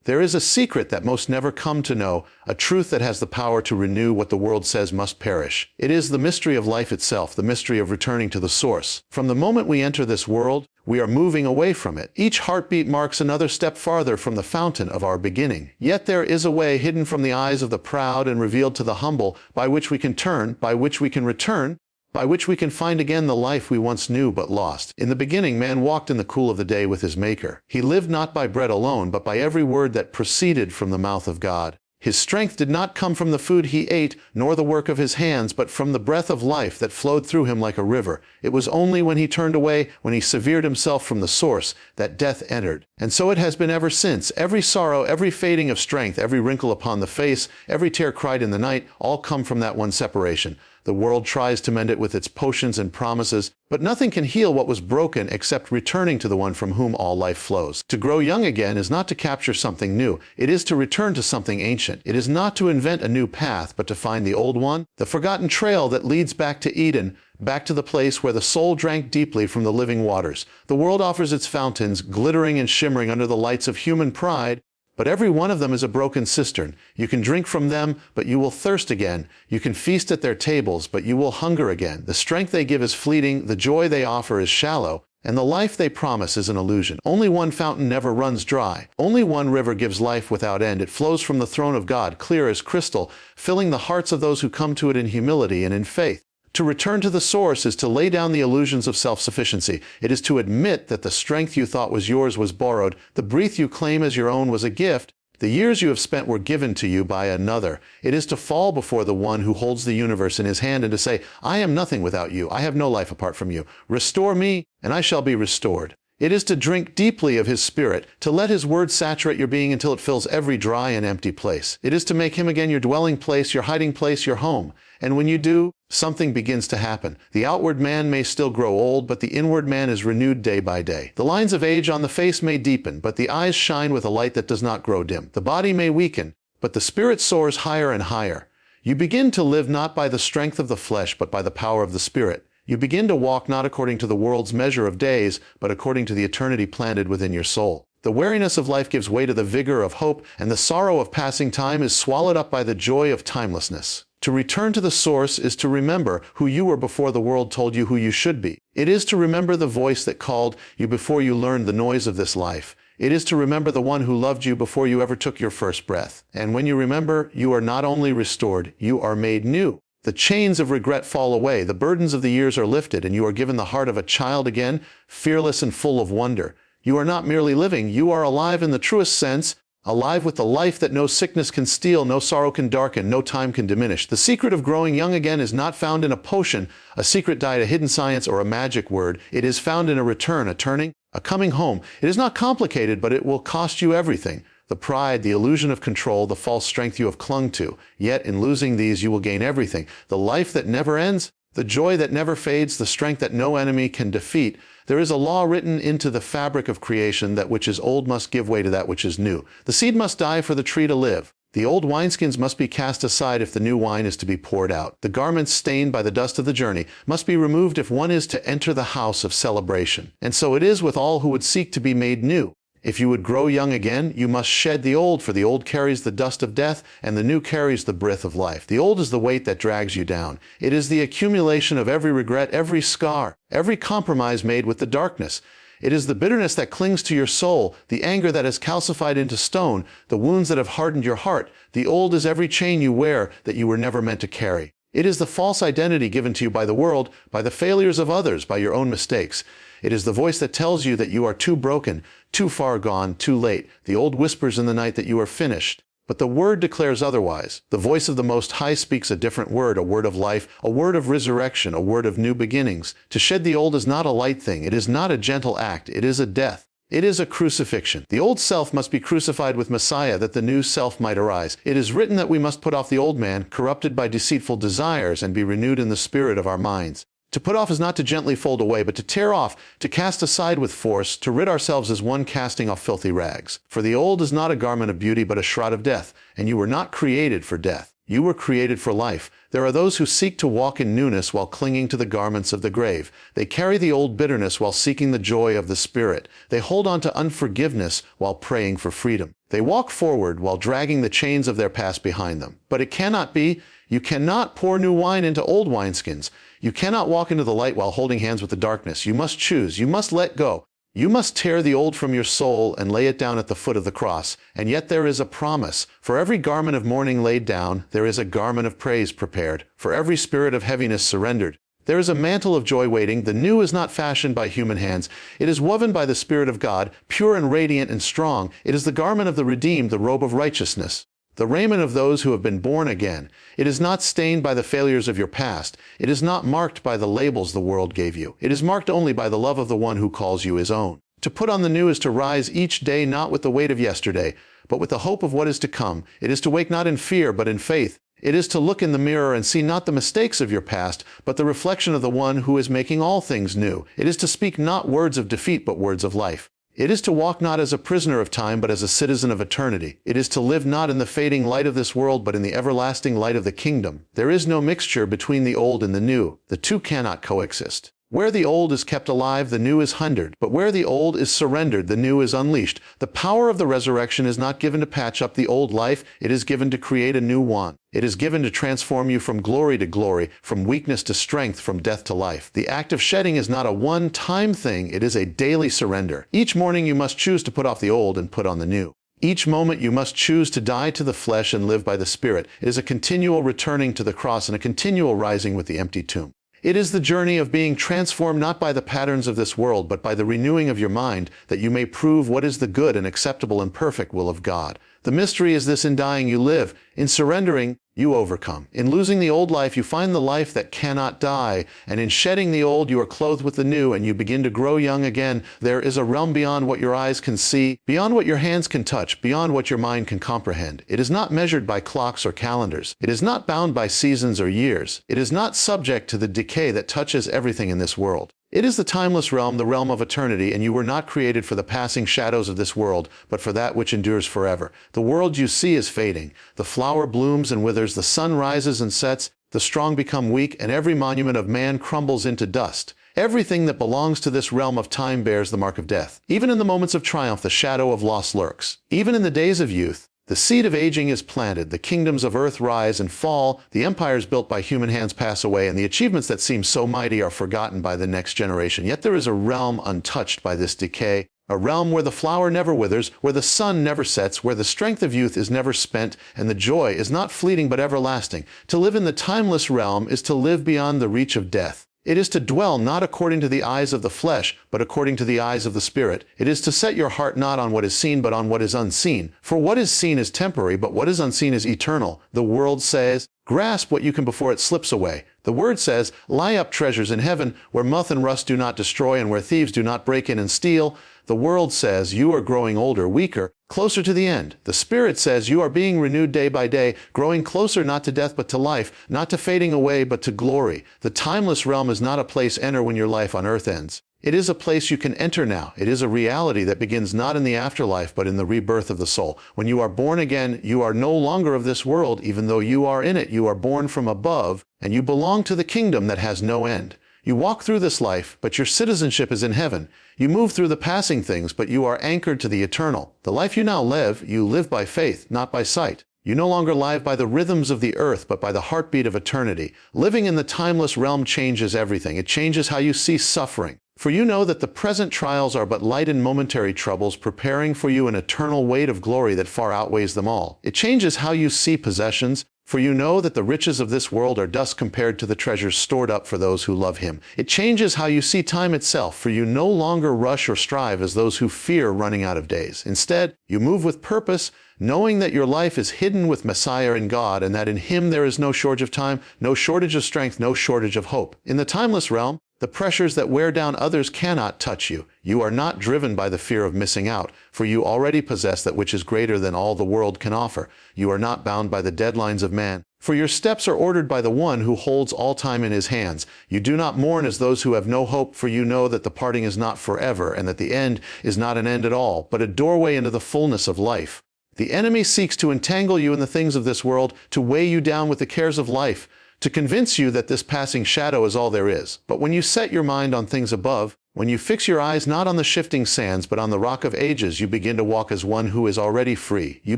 There is a secret that most never come to know, a truth that has the power to renew what the world says must perish. It is the mystery of life itself, the mystery of returning to the source. From the moment we enter this world, we are moving away from it. Each heartbeat marks another step farther from the fountain of our beginning. Yet there is a way hidden from the eyes of the proud and revealed to the humble, by which we can turn, by which we can return, by which we can find again the life we once knew but lost. In the beginning, man walked in the cool of the day with his Maker. He lived not by bread alone, but by every word that proceeded from the mouth of God. His strength did not come from the food he ate, nor the work of his hands, but from the breath of life that flowed through him like a river. It was only when he turned away, when he severed himself from the source, that death entered. And so it has been ever since. Every sorrow, every fading of strength, every wrinkle upon the face, every tear cried in the night, all come from that one separation. The world tries to mend it with its potions and promises, but nothing can heal what was broken except returning to the one from whom all life flows. To grow young again is not to capture something new. It is to return to something ancient. It is not to invent a new path, but to find the old one, the forgotten trail that leads back to Eden, back to the place where the soul drank deeply from the living waters. The world offers its fountains, glittering and shimmering under the lights of human pride, but every one of them is a broken cistern. You can drink from them, but you will thirst again. You can feast at their tables, but you will hunger again. The strength they give is fleeting, the joy they offer is shallow, and the life they promise is an illusion. Only one fountain never runs dry. Only one river gives life without end. It flows from the throne of God, clear as crystal, filling the hearts of those who come to it in humility and in faith. To return to the source is to lay down the illusions of self-sufficiency. It is to admit that the strength you thought was yours was borrowed, the breath you claim as your own was a gift, the years you have spent were given to you by another. It is to fall before the one who holds the universe in his hand and to say, I am nothing without you. I have no life apart from you. Restore me, and I shall be restored. It is to drink deeply of his spirit, to let his word saturate your being until it fills every dry and empty place. It is to make him again your dwelling place, your hiding place, your home. And when you do, something begins to happen. The outward man may still grow old, but the inward man is renewed day by day. The lines of age on the face may deepen, but the eyes shine with a light that does not grow dim. The body may weaken, but the spirit soars higher and higher. You begin to live not by the strength of the flesh, but by the power of the Spirit. You begin to walk not according to the world's measure of days, but according to the eternity planted within your soul. The weariness of life gives way to the vigor of hope, and the sorrow of passing time is swallowed up by the joy of timelessness. To return to the source is to remember who you were before the world told you who you should be. It is to remember the voice that called you before you learned the noise of this life. It is to remember the one who loved you before you ever took your first breath. And when you remember, you are not only restored, you are made new. The chains of regret fall away, the burdens of the years are lifted, and you are given the heart of a child again, fearless and full of wonder. You are not merely living, you are alive in the truest sense, alive with the life that no sickness can steal, no sorrow can darken, no time can diminish. The secret of growing young again is not found in a potion, a secret diet, a hidden science, or a magic word. It is found in a return, a turning, a coming home. It is not complicated, but it will cost you everything. The pride, the illusion of control, the false strength you have clung to. Yet in losing these you will gain everything. The life that never ends, the joy that never fades, the strength that no enemy can defeat. There is a law written into the fabric of creation that which is old must give way to that which is new. The seed must die for the tree to live. The old wineskins must be cast aside if the new wine is to be poured out. The garments stained by the dust of the journey must be removed if one is to enter the house of celebration. And so it is with all who would seek to be made new. If you would grow young again, you must shed the old, for the old carries the dust of death, and the new carries the breath of life. The old is the weight that drags you down. It is the accumulation of every regret, every scar, every compromise made with the darkness. It is the bitterness that clings to your soul, the anger that has calcified into stone, the wounds that have hardened your heart. The old is every chain you wear that you were never meant to carry. It is the false identity given to you by the world, by the failures of others, by your own mistakes. It is the voice that tells you that you are too broken, too far gone, too late. The old whispers in the night that you are finished. But the Word declares otherwise. The voice of the Most High speaks a different word, a word of life, a word of resurrection, a word of new beginnings. To shed the old is not a light thing. It is not a gentle act. It is a death. It is a crucifixion. The old self must be crucified with Messiah that the new self might arise. It is written that we must put off the old man, corrupted by deceitful desires, and be renewed in the spirit of our minds. To put off is not to gently fold away, but to tear off, to cast aside with force, to rid ourselves as one casting off filthy rags. For the old is not a garment of beauty, but a shroud of death, and you were not created for death. You were created for life. There are those who seek to walk in newness while clinging to the garments of the grave. They carry the old bitterness while seeking the joy of the Spirit. They hold on to unforgiveness while praying for freedom. They walk forward while dragging the chains of their past behind them. But it cannot be. You cannot pour new wine into old wineskins. You cannot walk into the light while holding hands with the darkness. You must choose. You must let go. You must tear the old from your soul and lay it down at the foot of the cross. And yet there is a promise. For every garment of mourning laid down, there is a garment of praise prepared. For every spirit of heaviness surrendered, there is a mantle of joy waiting. The new is not fashioned by human hands. It is woven by the Spirit of God, pure and radiant and strong. It is the garment of the redeemed, the robe of righteousness, the raiment of those who have been born again. It is not stained by the failures of your past. It is not marked by the labels the world gave you. It is marked only by the love of the one who calls you his own. To put on the new is to rise each day not with the weight of yesterday, but with the hope of what is to come. It is to wake not in fear, but in faith. It is to look in the mirror and see not the mistakes of your past, but the reflection of the one who is making all things new. It is to speak not words of defeat, but words of life. It is to walk not as a prisoner of time, but as a citizen of eternity. It is to live not in the fading light of this world, but in the everlasting light of the kingdom. There is no mixture between the old and the new. The two cannot coexist. Where the old is kept alive, the new is hindered. But where the old is surrendered, the new is unleashed. The power of the resurrection is not given to patch up the old life. It is given to create a new one. It is given to transform you from glory to glory, from weakness to strength, from death to life. The act of shedding is not a one-time thing. It is a daily surrender. Each morning you must choose to put off the old and put on the new. Each moment you must choose to die to the flesh and live by the Spirit. It is a continual returning to the cross and a continual rising with the empty tomb. It is the journey of being transformed not by the patterns of this world, but by the renewing of your mind, that you may prove what is the good and acceptable and perfect will of God. The mystery is this: in dying you live, in surrendering you overcome. In losing the old life you find the life that cannot die, and in shedding the old you are clothed with the new, and you begin to grow young again. There is a realm beyond what your eyes can see, beyond what your hands can touch, beyond what your mind can comprehend. It is not measured by clocks or calendars. It is not bound by seasons or years. It is not subject to the decay that touches everything in this world. It is the timeless realm, the realm of eternity, and you were not created for the passing shadows of this world, but for that which endures forever. The world you see is fading. The flower blooms and withers, the sun rises and sets, the strong become weak, and every monument of man crumbles into dust. Everything that belongs to this realm of time bears the mark of death. Even in the moments of triumph, the shadow of loss lurks. Even in the days of youth, the seed of aging is planted, the kingdoms of earth rise and fall, the empires built by human hands pass away, and the achievements that seem so mighty are forgotten by the next generation. Yet there is a realm untouched by this decay, a realm where the flower never withers, where the sun never sets, where the strength of youth is never spent, and the joy is not fleeting but everlasting. To live in the timeless realm is to live beyond the reach of death. It is to dwell not according to the eyes of the flesh, but according to the eyes of the Spirit. It is to set your heart not on what is seen, but on what is unseen. For what is seen is temporary, but what is unseen is eternal. The world says, grasp what you can before it slips away. The Word says, lie up treasures in heaven, where moth and rust do not destroy, and where thieves do not break in and steal. The world says, you are growing older, weaker, closer to the end. The Spirit says, you are being renewed day by day, growing closer not to death but to life, not to fading away but to glory. The timeless realm is not a place enter when your life on earth ends. It is a place you can enter now. It is a reality that begins not in the afterlife but in the rebirth of the soul. When you are born again, you are no longer of this world. Even though you are in it, you are born from above, and you belong to the kingdom that has no end. You walk through this life, but your citizenship is in heaven. You move through the passing things, but you are anchored to the eternal. The life you now live, you live by faith, not by sight. You no longer live by the rhythms of the earth, but by the heartbeat of eternity. Living in the timeless realm changes everything. It changes how you see suffering. For you know that the present trials are but light and momentary troubles, preparing for you an eternal weight of glory that far outweighs them all. It changes how you see possessions. For you know that the riches of this world are dust compared to the treasures stored up for those who love Him. It changes how you see time itself, for you no longer rush or strive as those who fear running out of days. Instead, you move with purpose, knowing that your life is hidden with Messiah in God, and that in Him there is no shortage of time, no shortage of strength, no shortage of hope. In the timeless realm, the pressures that wear down others cannot touch you. You are not driven by the fear of missing out, for you already possess that which is greater than all the world can offer. You are not bound by the deadlines of man, for your steps are ordered by the one who holds all time in His hands. You do not mourn as those who have no hope, for you know that the parting is not forever, and that the end is not an end at all, but a doorway into the fullness of life. The enemy seeks to entangle you in the things of this world, to weigh you down with the cares of life, to convince you that this passing shadow is all there is. But when you set your mind on things above, when you fix your eyes not on the shifting sands but on the rock of ages, you begin to walk as one who is already free. You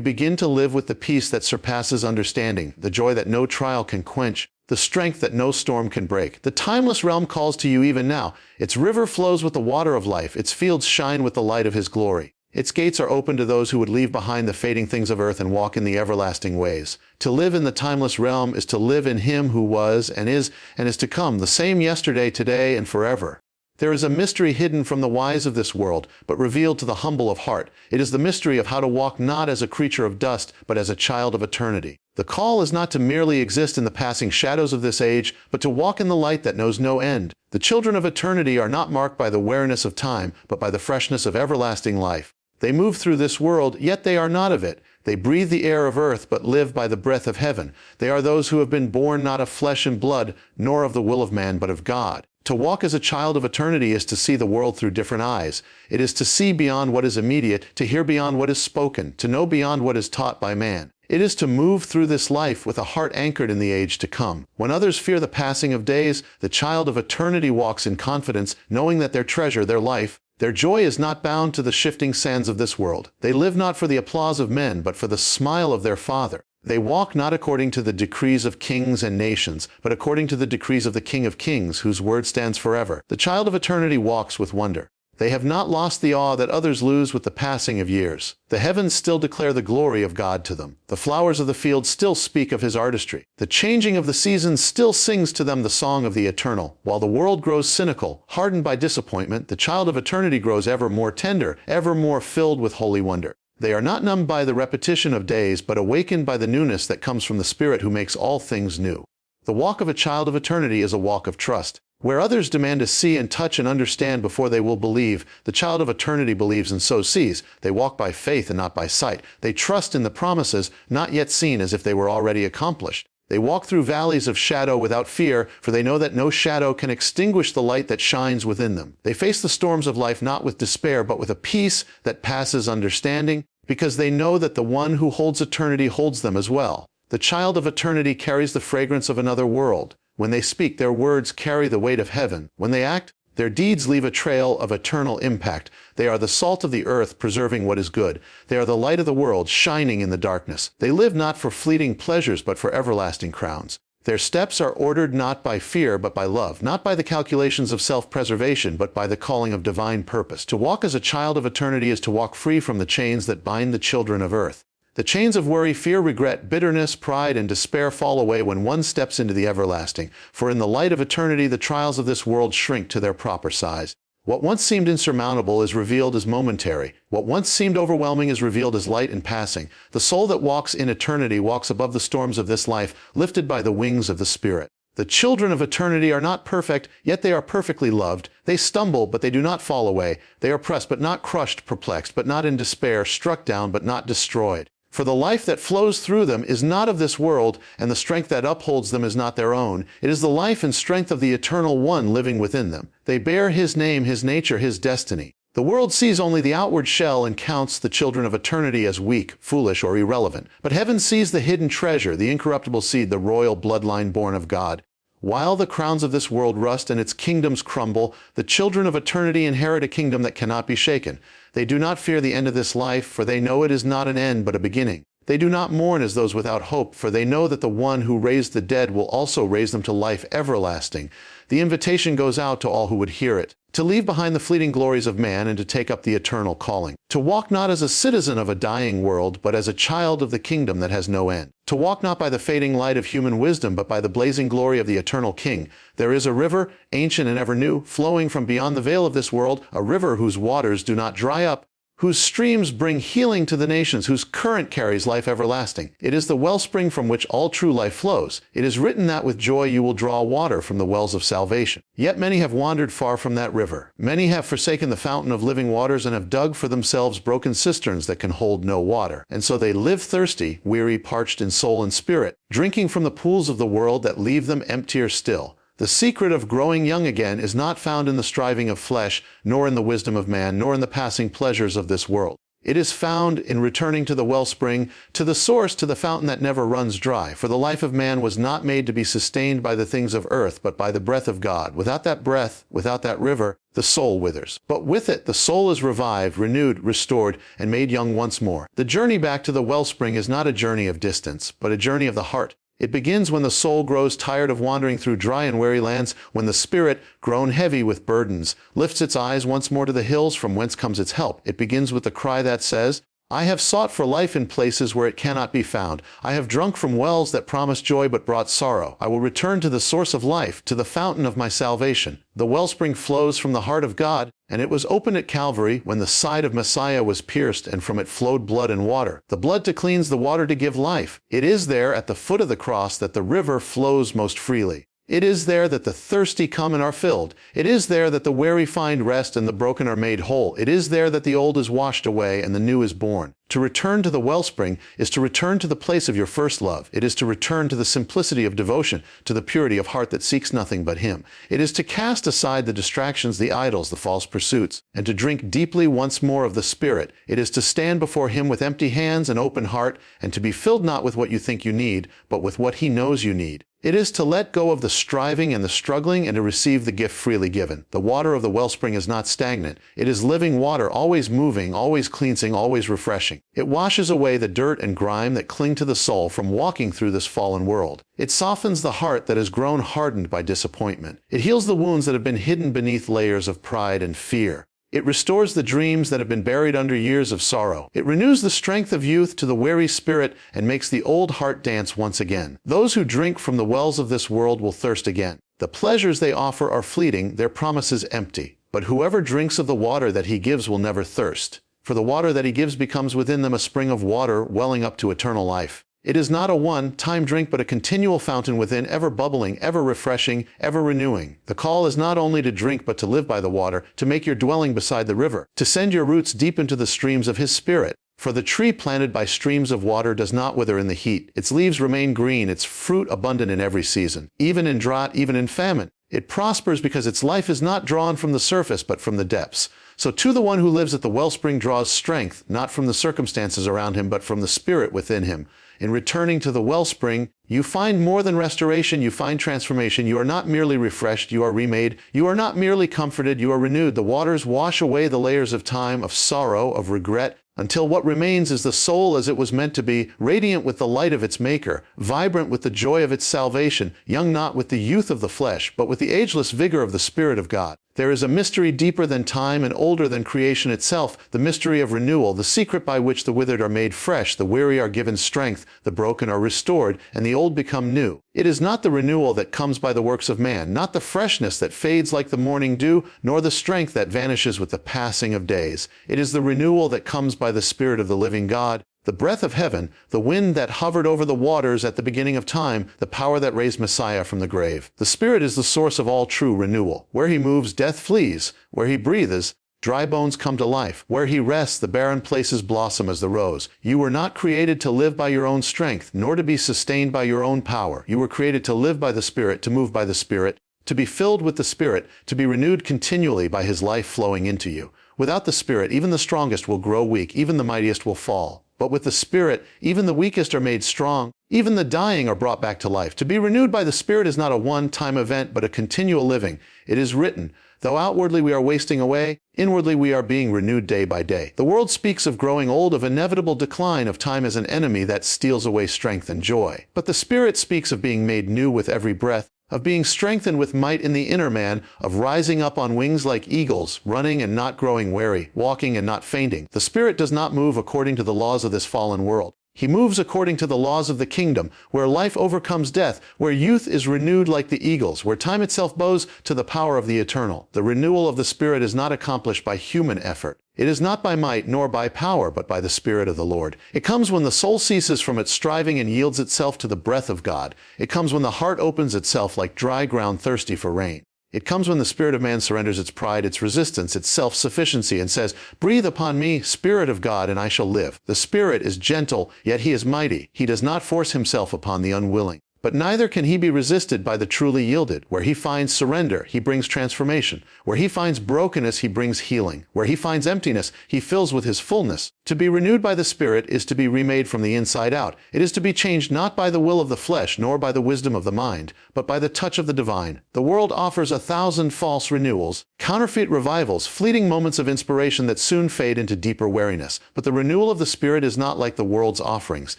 begin to live with the peace that surpasses understanding, the joy that no trial can quench, the strength that no storm can break. The timeless realm calls to you even now. Its river flows with the water of life. Its fields shine with the light of His glory. Its gates are open to those who would leave behind the fading things of earth and walk in the everlasting ways. To live in the timeless realm is to live in Him who was and is to come, the same yesterday, today, and forever. There is a mystery hidden from the wise of this world, but revealed to the humble of heart. It is the mystery of how to walk not as a creature of dust, but as a child of eternity. The call is not to merely exist in the passing shadows of this age, but to walk in the light that knows no end. The children of eternity are not marked by the weariness of time, but by the freshness of everlasting life. They move through this world, yet they are not of it. They breathe the air of earth, but live by the breath of heaven. They are those who have been born not of flesh and blood, nor of the will of man, but of God. To walk as a child of eternity is to see the world through different eyes. It is to see beyond what is immediate, to hear beyond what is spoken, to know beyond what is taught by man. It is to move through this life with a heart anchored in the age to come. When others fear the passing of days, the child of eternity walks in confidence, knowing that their treasure, their life, their joy is not bound to the shifting sands of this world. They live not for the applause of men, but for the smile of their Father. They walk not according to the decrees of kings and nations, but according to the decrees of the King of Kings, whose word stands forever. The child of eternity walks with wonder. They have not lost the awe that others lose with the passing of years. The heavens still declare the glory of God to them. The flowers of the field still speak of His artistry. The changing of the seasons still sings to them the song of the eternal. While the world grows cynical, hardened by disappointment, the child of eternity grows ever more tender, ever more filled with holy wonder. They are not numbed by the repetition of days, but awakened by the newness that comes from the Spirit who makes all things new. The walk of a child of eternity is a walk of trust. Where others demand to see and touch and understand before they will believe, the child of eternity believes and so sees. They walk by faith and not by sight. They trust in the promises not yet seen as if they were already accomplished. They walk through valleys of shadow without fear, for they know that no shadow can extinguish the light that shines within them. They face the storms of life not with despair, but with a peace that passes understanding, because they know that the one who holds eternity holds them as well. The child of eternity carries the fragrance of another world. When they speak, their words carry the weight of heaven. When they act, their deeds leave a trail of eternal impact. They are the salt of the earth, preserving what is good. They are the light of the world, shining in the darkness. They live not for fleeting pleasures, but for everlasting crowns. Their steps are ordered not by fear, but by love, not by the calculations of self-preservation, but by the calling of divine purpose. To walk as a child of eternity is to walk free from the chains that bind the children of earth. The chains of worry, fear, regret, bitterness, pride, and despair fall away when one steps into the everlasting, for in the light of eternity the trials of this world shrink to their proper size. What once seemed insurmountable is revealed as momentary. What once seemed overwhelming is revealed as light and passing. The soul that walks in eternity walks above the storms of this life, lifted by the wings of the Spirit. The children of eternity are not perfect, yet they are perfectly loved. They stumble, but they do not fall away. They are pressed, but not crushed, perplexed, but not in despair, struck down, but not destroyed. For the life that flows through them is not of this world, and the strength that upholds them is not their own. It is the life and strength of the Eternal One living within them. They bear His name, His nature, His destiny. The world sees only the outward shell and counts the children of eternity as weak, foolish, or irrelevant. But heaven sees the hidden treasure, the incorruptible seed, the royal bloodline born of God. While the crowns of this world rust and its kingdoms crumble, the children of eternity inherit a kingdom that cannot be shaken. They do not fear the end of this life, for they know it is not an end but a beginning. They do not mourn as those without hope, for they know that the one who raised the dead will also raise them to life everlasting. The invitation goes out to all who would hear it, to leave behind the fleeting glories of man and to take up the eternal calling. To walk not as a citizen of a dying world, but as a child of the kingdom that has no end. To walk not by the fading light of human wisdom, but by the blazing glory of the eternal King. There is a river, ancient and ever new, flowing from beyond the veil of this world, a river whose waters do not dry up, whose streams bring healing to the nations, whose current carries life everlasting. It is the wellspring from which all true life flows. It is written that with joy you will draw water from the wells of salvation. Yet many have wandered far from that river. Many have forsaken the fountain of living waters and have dug for themselves broken cisterns that can hold no water. And so they live thirsty, weary, parched in soul and spirit, drinking from the pools of the world that leave them emptier still. The secret of growing young again is not found in the striving of flesh, nor in the wisdom of man, nor in the passing pleasures of this world. It is found in returning to the wellspring, to the source, to the fountain that never runs dry. For the life of man was not made to be sustained by the things of earth, but by the breath of God. Without that breath, without that river, the soul withers. But with it, the soul is revived, renewed, restored, and made young once more. The journey back to the wellspring is not a journey of distance, but a journey of the heart. It begins when the soul grows tired of wandering through dry and weary lands, when the spirit, grown heavy with burdens, lifts its eyes once more to the hills from whence comes its help. It begins with the cry that says, I have sought for life in places where it cannot be found. I have drunk from wells that promised joy but brought sorrow. I will return to the source of life, to the fountain of my salvation. The wellspring flows from the heart of God, and it was opened at Calvary when the side of Messiah was pierced, and from it flowed blood and water. The blood to cleanse, the water to give life. It is there at the foot of the cross that the river flows most freely. It is there that the thirsty come and are filled. It is there that the weary find rest and the broken are made whole. It is there that the old is washed away and the new is born. To return to the wellspring is to return to the place of your first love. It is to return to the simplicity of devotion, to the purity of heart that seeks nothing but Him. It is to cast aside the distractions, the idols, the false pursuits, and to drink deeply once more of the Spirit. It is to stand before Him with empty hands and open heart, and to be filled not with what you think you need, but with what He knows you need. It is to let go of the striving and the struggling and to receive the gift freely given. The water of the wellspring is not stagnant. It is living water, always moving, always cleansing, always refreshing. It washes away the dirt and grime that cling to the soul from walking through this fallen world. It softens the heart that has grown hardened by disappointment. It heals the wounds that have been hidden beneath layers of pride and fear. It restores the dreams that have been buried under years of sorrow. It renews the strength of youth to the weary spirit and makes the old heart dance once again. Those who drink from the wells of this world will thirst again. The pleasures they offer are fleeting, their promises empty. But whoever drinks of the water that He gives will never thirst. For the water that He gives becomes within them a spring of water welling up to eternal life. It is not a one-time drink, but a continual fountain within, ever bubbling, ever refreshing, ever renewing. The call is not only to drink, but to live by the water, to make your dwelling beside the river, to send your roots deep into the streams of His Spirit. For the tree planted by streams of water does not wither in the heat. Its leaves remain green, its fruit abundant in every season. Even in drought, even in famine, it prospers because its life is not drawn from the surface, but from the depths. So to the one who lives at the wellspring draws strength, not from the circumstances around him, but from the Spirit within him. In returning to the wellspring, you find more than restoration, you find transformation. You are not merely refreshed, you are remade. You are not merely comforted, you are renewed. The waters wash away the layers of time, of sorrow, of regret, until what remains is the soul as it was meant to be, radiant with the light of its Maker, vibrant with the joy of its salvation, young not with the youth of the flesh, but with the ageless vigor of the Spirit of God. There is a mystery deeper than time and older than creation itself, the mystery of renewal, the secret by which the withered are made fresh, the weary are given strength, the broken are restored, and the old become new. It is not the renewal that comes by the works of man, not the freshness that fades like the morning dew, nor the strength that vanishes with the passing of days. It is the renewal that comes by the Spirit of the living God, the breath of heaven, the wind that hovered over the waters at the beginning of time, the power that raised Messiah from the grave. The Spirit is the source of all true renewal. Where He moves, death flees. Where He breathes, dry bones come to life. Where He rests, the barren places blossom as the rose. You were not created to live by your own strength, nor to be sustained by your own power. You were created to live by the Spirit, to move by the Spirit, to be filled with the Spirit, to be renewed continually by His life flowing into you. Without the Spirit, even the strongest will grow weak, even the mightiest will fall. But with the Spirit, even the weakest are made strong, even the dying are brought back to life. To be renewed by the Spirit is not a one-time event, but a continual living. It is written, though outwardly we are wasting away, inwardly we are being renewed day by day. The world speaks of growing old, of inevitable decline, of time as an enemy that steals away strength and joy. But the Spirit speaks of being made new with every breath, of being strengthened with might in the inner man, of rising up on wings like eagles, running and not growing weary, walking and not fainting. The Spirit does not move according to the laws of this fallen world. He moves according to the laws of the kingdom, where life overcomes death, where youth is renewed like the eagles, where time itself bows to the power of the eternal. The renewal of the Spirit is not accomplished by human effort. It is not by might nor by power, but by the Spirit of the Lord. It comes when the soul ceases from its striving and yields itself to the breath of God. It comes when the heart opens itself like dry ground thirsty for rain. It comes when the spirit of man surrenders its pride, its resistance, its self-sufficiency, and says, breathe upon me, Spirit of God, and I shall live. The Spirit is gentle, yet He is mighty. He does not force Himself upon the unwilling, But neither can he be resisted by the truly yielded. Where he finds surrender, he brings transformation. Where he finds brokenness, he brings healing. Where he finds emptiness, he fills with his fullness. To be renewed by the Spirit is to be remade from the inside out. It is to be changed not by the will of the flesh, nor by the wisdom of the mind, but by the touch of the divine. The world offers 1,000 false renewals, counterfeit revivals, fleeting moments of inspiration that soon fade into deeper weariness. But the renewal of the Spirit is not like the world's offerings.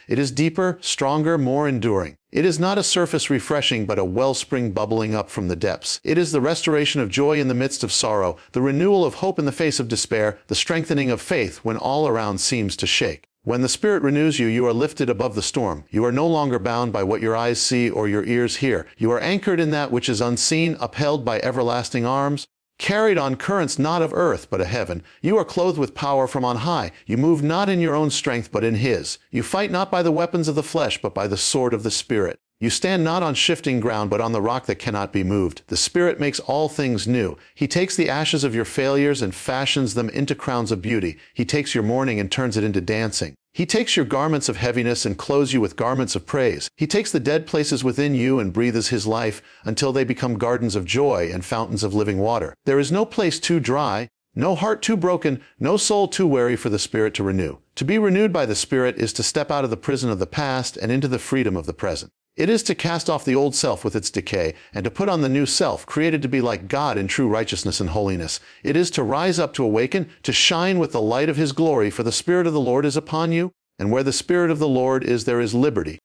It is deeper, stronger, more enduring. It is not a surface refreshing, but a wellspring bubbling up from the depths. It is the restoration of joy in the midst of sorrow, the renewal of hope in the face of despair, the strengthening of faith when all around seems to shake. When the Spirit renews you, you are lifted above the storm. You are no longer bound by what your eyes see or your ears hear. You are anchored in that which is unseen, upheld by everlasting arms, carried on currents not of earth but of heaven. You are clothed with power from on high. You move not in your own strength but in His. You fight not by the weapons of the flesh but by the sword of the Spirit. You stand not on shifting ground but on the rock that cannot be moved. The Spirit makes all things new. He takes the ashes of your failures and fashions them into crowns of beauty. He takes your mourning and turns it into dancing. He takes your garments of heaviness and clothes you with garments of praise. He takes the dead places within you and breathes His life until they become gardens of joy and fountains of living water. There is no place too dry, no heart too broken, no soul too weary for the Spirit to renew. To be renewed by the Spirit is to step out of the prison of the past and into the freedom of the present. It is to cast off the old self with its decay and to put on the new self, created to be like God in true righteousness and holiness. It is to rise up, to awaken, to shine with the light of His glory, for the Spirit of the Lord is upon you, and where the Spirit of the Lord is, there is liberty.